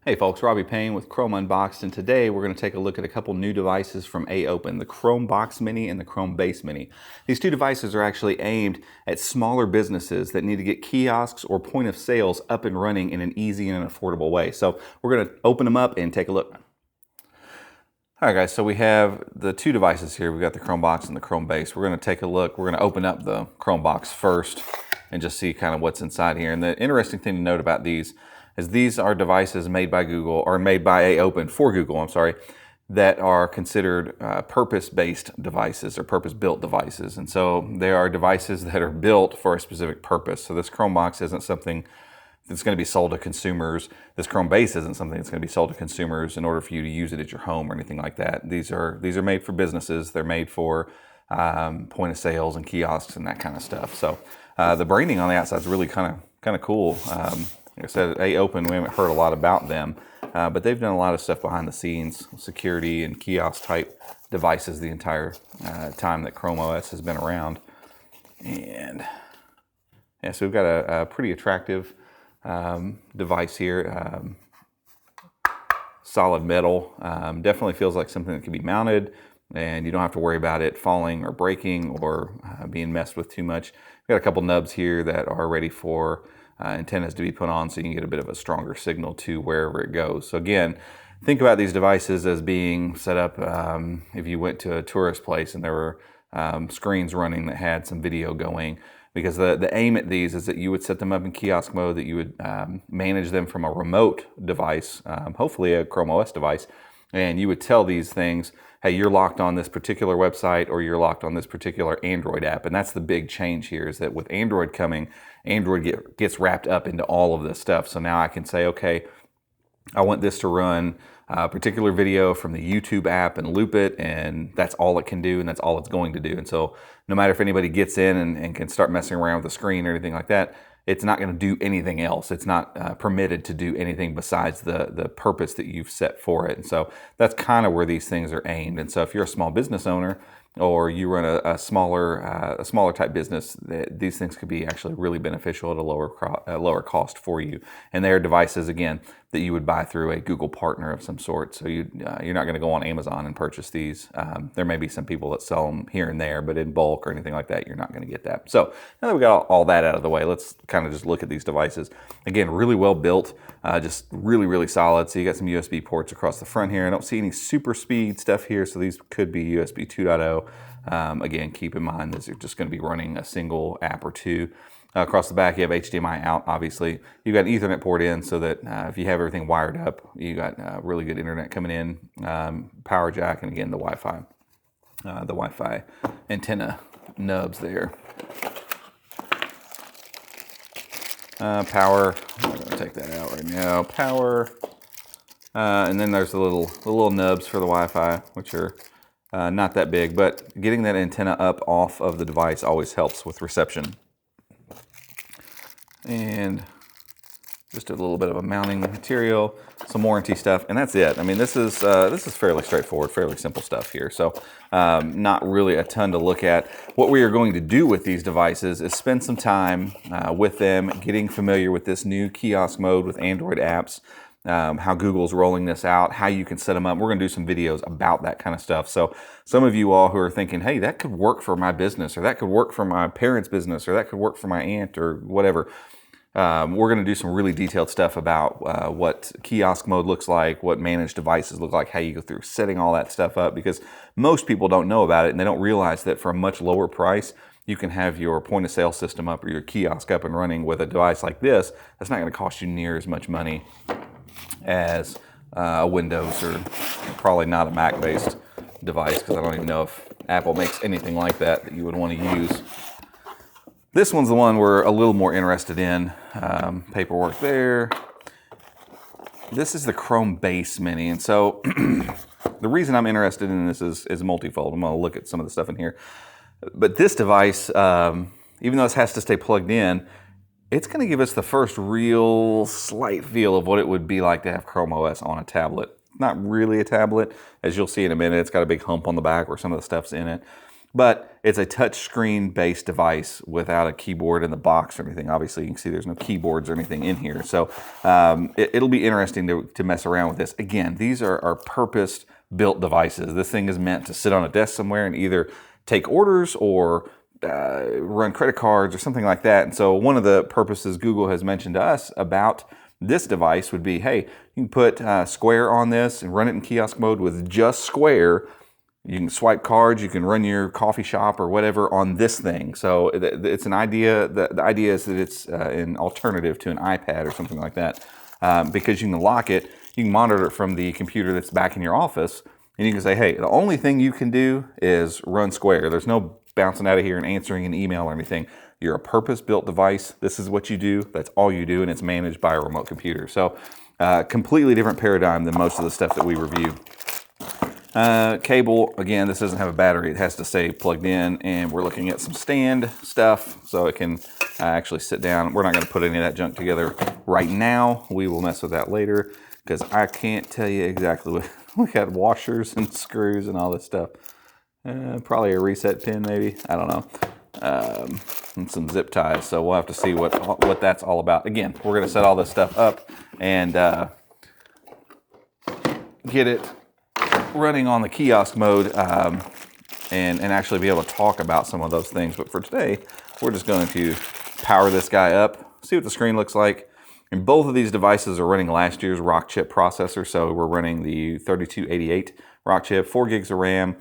Hey folks, Robbie Payne with Chrome Unboxed, and today we're going to take a look at a couple new devices from AOpen, the Chromebox Mini and the Chromebase Mini. These two devices are actually aimed at smaller businesses that need to get kiosks or point of sales up and running in an easy and an affordable way. So we're going to open them up and take a look. All right guys, so we have the two devices here. We've got the Chromebox and the Chromebase. We're going to take a look. We're going to open up the Chromebox first and just see kind of what's inside here. And the interesting thing to note about these is these are devices made by Google, or made by AOpen for Google, I'm sorry, that are considered purpose-based devices or purpose-built devices. And so they are devices that are built for a specific purpose. So this Chromebox isn't something that's going to be sold to consumers. This Chromebase isn't something that's going to be sold to consumers in order for you to use it at your home or anything like that. These are made for businesses. They're made for point of sales and kiosks and that kind of stuff. So the branding on the outside is really kind of cool. Like I said, AOpen, we haven't heard a lot about them, but they've done a lot of stuff behind the scenes, security and kiosk type devices the entire time that Chrome OS has been around. And yeah, so we've got a pretty attractive device here. Solid metal, definitely feels like something that can be mounted and you don't have to worry about it falling or breaking or being messed with too much. We've got a couple nubs here that are ready for antennas to be put on so you can get a bit of a stronger signal to wherever it goes. So again, think about these devices as being set up if you went to a tourist place and there were screens running that had some video going, because the aim at these is that you would set them up in kiosk mode, that you would manage them from a remote device, hopefully a Chrome OS device, and you would tell these things, hey, you're locked on this particular website or you're locked on this particular Android app. And that's the big change here, is that with Android coming, Android gets wrapped up into all of this stuff. So now I can say, okay, I want this to run a particular video from the YouTube app and loop it, and that's all it can do and that's all it's going to do. And so no matter if anybody gets in and can start messing around with the screen or anything like that, it's not going to do anything else. It's not permitted to do anything besides the purpose that you've set for it. And so that's kind of where these things are aimed. And so if you're a small business owner or you run a smaller type business, these things could be actually really beneficial at a lower cost for you. And they are devices, again, that you would buy through a Google partner of some sort. So you're not going to go on Amazon and purchase these. There may be some people that sell them here and there, but in bulk or anything like that, you're not going to get that. So now that we got all that out of the way, let's kind of just look at these devices. Again, really well built, just really, really solid. So you got some USB ports across the front here. I don't see any super speed stuff here, so these could be USB 2.0. Again, keep in mind that you're just going to be running a single app or two. Across the back, you have HDMI out, obviously. You've got an Ethernet port in so that if you have everything wired up, you got really good internet coming in, power jack, and again, the Wi-Fi antenna nubs there. Power, I'm going to take that out right now. Power, and then there's the little nubs for the Wi-Fi, which are not that big, but getting that antenna up off of the device always helps with reception. And just a little bit of a mounting material, some warranty stuff, and that's it. I mean, this is fairly straightforward, fairly simple stuff here. So not really a ton to look at. What we are going to do with these devices is spend some time with them, getting familiar with this new kiosk mode with Android apps, how Google's rolling this out, how you can set them up. We're going to do some videos about that kind of stuff. So some of you all who are thinking, hey, that could work for my business, or that could work for my parents' business, or that could work for my aunt, or whatever. We're going to do some really detailed stuff about what kiosk mode looks like, what managed devices look like, how you go through setting all that stuff up, because most people don't know about it and they don't realize that for a much lower price, you can have your point of sale system up or your kiosk up and running with a device like this. That's not going to cost you near as much money as a Windows or probably not a Mac-based device, because I don't even know if Apple makes anything like that you would want to use. This one's the one we're a little more interested in. Paperwork there. This is the Chromebase Mini, and so the reason I'm interested in this is multifold. I'm going to look at some of the stuff in here. But this device, even though this has to stay plugged in, it's going to give us the first real slight feel of what it would be like to have Chrome OS on a tablet. Not really a tablet. As you'll see in a minute, it's got a big hump on the back where some of the stuff's in it. But it's a touch screen based device without a keyboard in the box or anything. Obviously, you can see there's no keyboards or anything in here. So it'll be interesting to mess around with this. Again, these are purpose built devices. This thing is meant to sit on a desk somewhere and either take orders or run credit cards or something like that. And so one of the purposes Google has mentioned to us about this device would be, hey, you can put Square on this and run it in kiosk mode with just Square. You can swipe cards, you can run your coffee shop or whatever on this thing. So it's an idea, the idea is that it's an alternative to an iPad or something like that. Because you can lock it, you can monitor it from the computer that's back in your office, and you can say, hey, the only thing you can do is run Square. There's no bouncing out of here and answering an email or anything. You're a purpose-built device. This is what you do. That's all you do, and it's managed by a remote computer. So completely different paradigm than most of the stuff that we review. Cable, again, this doesn't have a battery. It has to stay plugged in, and we're looking at some stand stuff so it can actually sit down. We're not going to put any of that junk together right now. We will mess with that later because I can't tell you exactly what. We got washers and screws and all this stuff. Probably a reset pin, maybe. I don't know. And some zip ties. So we'll have to see what that's all about. Again, we're going to set all this stuff up and get it running on the kiosk mode and actually be able to talk about some of those things. But for today, we're just going to power this guy up, see what the screen looks like. And both of these devices are running last year's Rockchip processor. So we're running the 3288 Rockchip, 4 gigs of RAM,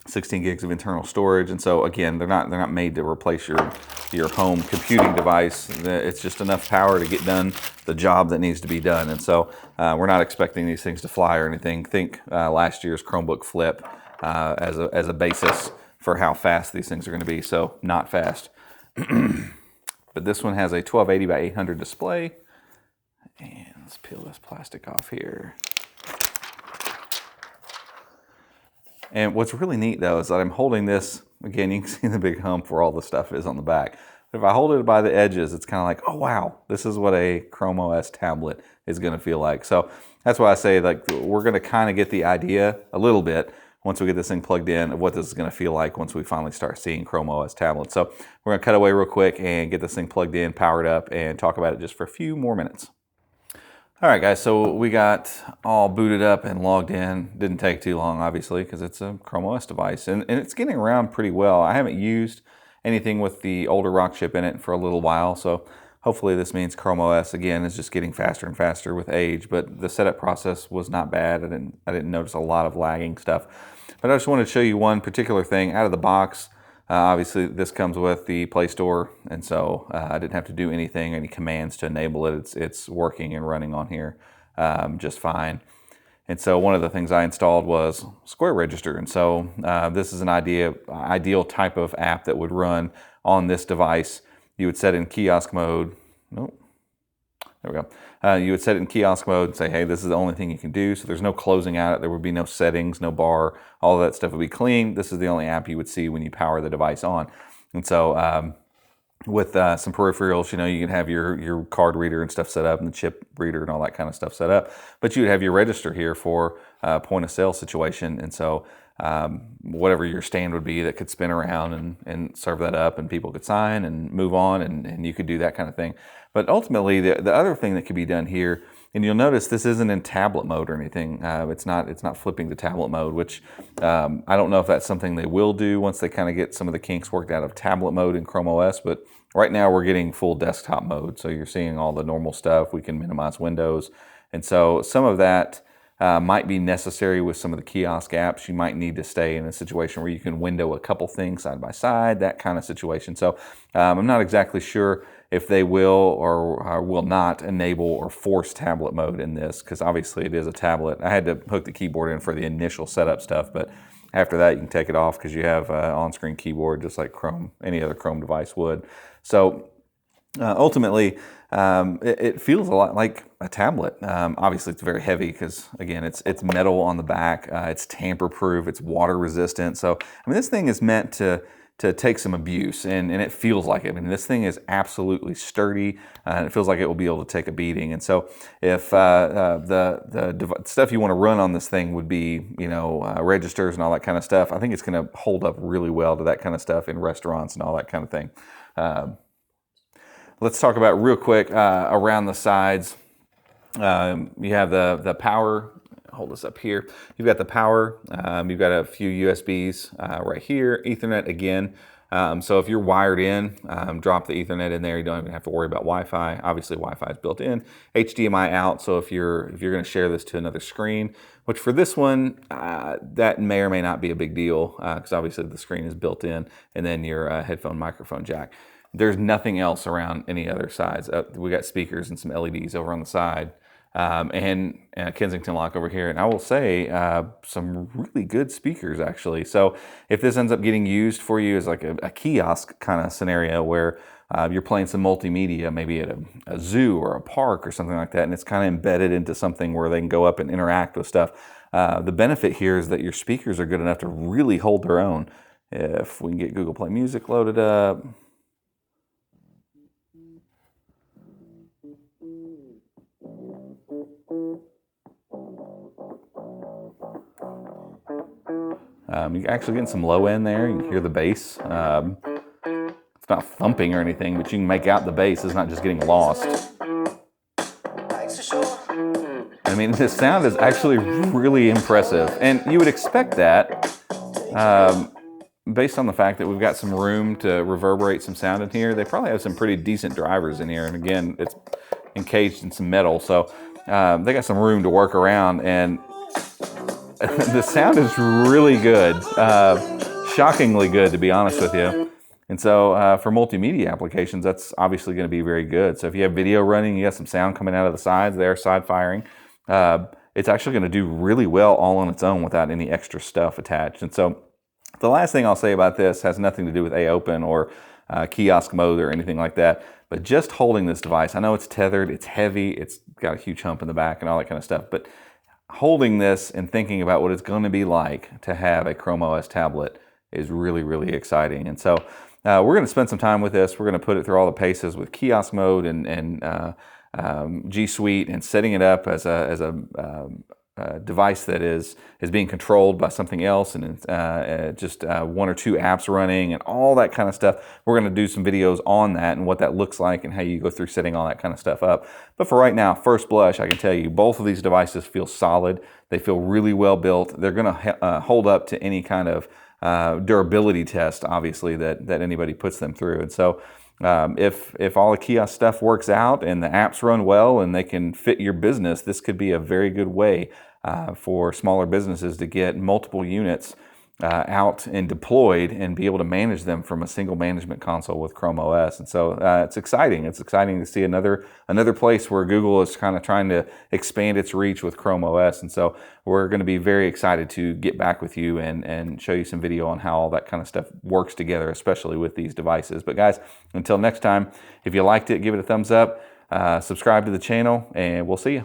16 gigs of internal storage. And so again, they're not made to replace your home computing device. It's just enough power to get done the job that needs to be done. And so we're not expecting these things to fly or anything. Think last year's Chromebook Flip as a basis for how fast these things are going to be. So not fast. But this one has a 1280 by 800 display. And let's peel this plastic off here. And what's really neat though is that I'm holding this, again, you can see the big hump where all the stuff is on the back. But if I hold it by the edges, it's kind of like, oh wow, this is what a Chrome OS tablet is going to feel like. So that's why I say like we're going to kind of get the idea a little bit once we get this thing plugged in of what this is going to feel like once we finally start seeing Chrome OS tablets. So we're going to cut away real quick and get this thing plugged in, powered up, and talk about it just for a few more minutes. All right, guys, so we got all booted up and logged in. Didn't take too long, obviously, because it's a Chrome OS device, and it's getting around pretty well. I haven't used anything with the older Rockchip in it for a little while, so hopefully this means Chrome OS, again, is just getting faster and faster with age, but the setup process was not bad. I didn't notice a lot of lagging stuff. But I just wanted to show you one particular thing out of the box. Obviously, this comes with the Play Store, and so I didn't have to do any commands to enable it. It's working and running on here just fine. And so one of the things I installed was Square Register, and so this is an ideal type of app that would run on this device. You would set in kiosk mode. Nope. There we go. You would set it in kiosk mode and say, hey, this is the only thing you can do. So there's no closing out it. There would be no settings, no bar. All of that stuff would be clean. This is the only app you would see when you power the device on. And so with some peripherals, you can have your card reader and stuff set up and the chip reader and all that kind of stuff set up. But you would have your register here for point of sale situation. And so whatever your stand would be that could spin around and serve that up and people could sign and move on and you could do that kind of thing. But ultimately, the other thing that could be done here, and you'll notice this isn't in tablet mode or anything. It's not flipping to tablet mode, which I don't know if that's something they will do once they kind of get some of the kinks worked out of tablet mode in Chrome OS. But right now we're getting full desktop mode, so you're seeing all the normal stuff. We can minimize windows, and so some of that might be necessary with some of the kiosk apps. You might need to stay in a situation where you can window a couple things side by side, that kind of situation. So I'm not exactly sure if they will or will not enable or force tablet mode in this, because obviously it is a tablet. I had to hook the keyboard in for the initial setup stuff, but after that you can take it off because you have on-screen keyboard just like any other Chrome device would. So ultimately, it feels a lot like a tablet. Obviously, it's very heavy because, again, it's metal on the back. It's tamper-proof. It's water-resistant. So, I mean, this thing is meant to to take some abuse, and it feels like it. I mean, this thing is absolutely sturdy, and it feels like it will be able to take a beating. And so if the stuff you want to run on this thing would be, you know, registers and all that kind of stuff, I think it's going to hold up really well to that kind of stuff in restaurants and all that kind of thing. Let's talk about real quick around the sides. You have the power. Hold this up here. You've got the power. You've got a few USBs right here. Ethernet again. So if you're wired in, drop the Ethernet in there. You don't even have to worry about Wi-Fi. Obviously, Wi-Fi is built in. HDMI out. So if you're going to share this to another screen, which for this one, that may or may not be a big deal because obviously the screen is built in, and then your headphone microphone jack. There's nothing else around any other sides. We got speakers and some LEDs over on the side. And Kensington lock over here. And I will say some really good speakers, actually. So if this ends up getting used for you as like a kiosk kind of scenario where you're playing some multimedia, maybe at a zoo or a park or something like that, and it's kind of embedded into something where they can go up and interact with stuff, the benefit here is that your speakers are good enough to really hold their own. If we can get Google Play Music loaded up. You're actually getting some low end there. You can hear the bass. It's not thumping or anything, but you can make out the bass. It's not just getting lost. I mean, the sound is actually really impressive. And you would expect that based on the fact that we've got some room to reverberate some sound in here. They probably have some pretty decent drivers in here. And again, it's encaged in some metal. So they got some room to work around, and the sound is really good, shockingly good, to be honest with you. And so for multimedia applications, that's obviously going to be very good. So if you have video running, you got some sound coming out of the sides there, side firing, it's actually going to do really well all on its own without any extra stuff attached. And so the last thing I'll say about this has nothing to do with AOpen or kiosk mode or anything like that, but just holding this device. I know it's tethered, it's heavy, it's got a huge hump in the back and all that kind of stuff, but holding this and thinking about what it's going to be like to have a Chrome OS tablet is really, really exciting. And so we're going to spend some time with this. We're going to put it through all the paces with kiosk mode and G Suite, and setting it up as a device that is being controlled by something else, and just one or two apps running and all that kind of stuff. We're going to do some videos on that and what that looks like and how you go through setting all that kind of stuff up. But for right now, first blush, I can tell you both of these devices feel solid. They feel really well built. They're going to hold up to any kind of durability test, obviously, that anybody puts them through. And so if all the kiosk stuff works out and the apps run well and they can fit your business, this could be a very good way for smaller businesses to get multiple units out and deployed and be able to manage them from a single management console with Chrome OS. And so it's exciting. It's exciting to see another place where Google is kind of trying to expand its reach with Chrome OS. And so we're going to be very excited to get back with you and show you some video on how all that kind of stuff works together, especially with these devices. But guys, until next time, if you liked it, give it a thumbs up, subscribe to the channel, and we'll see you.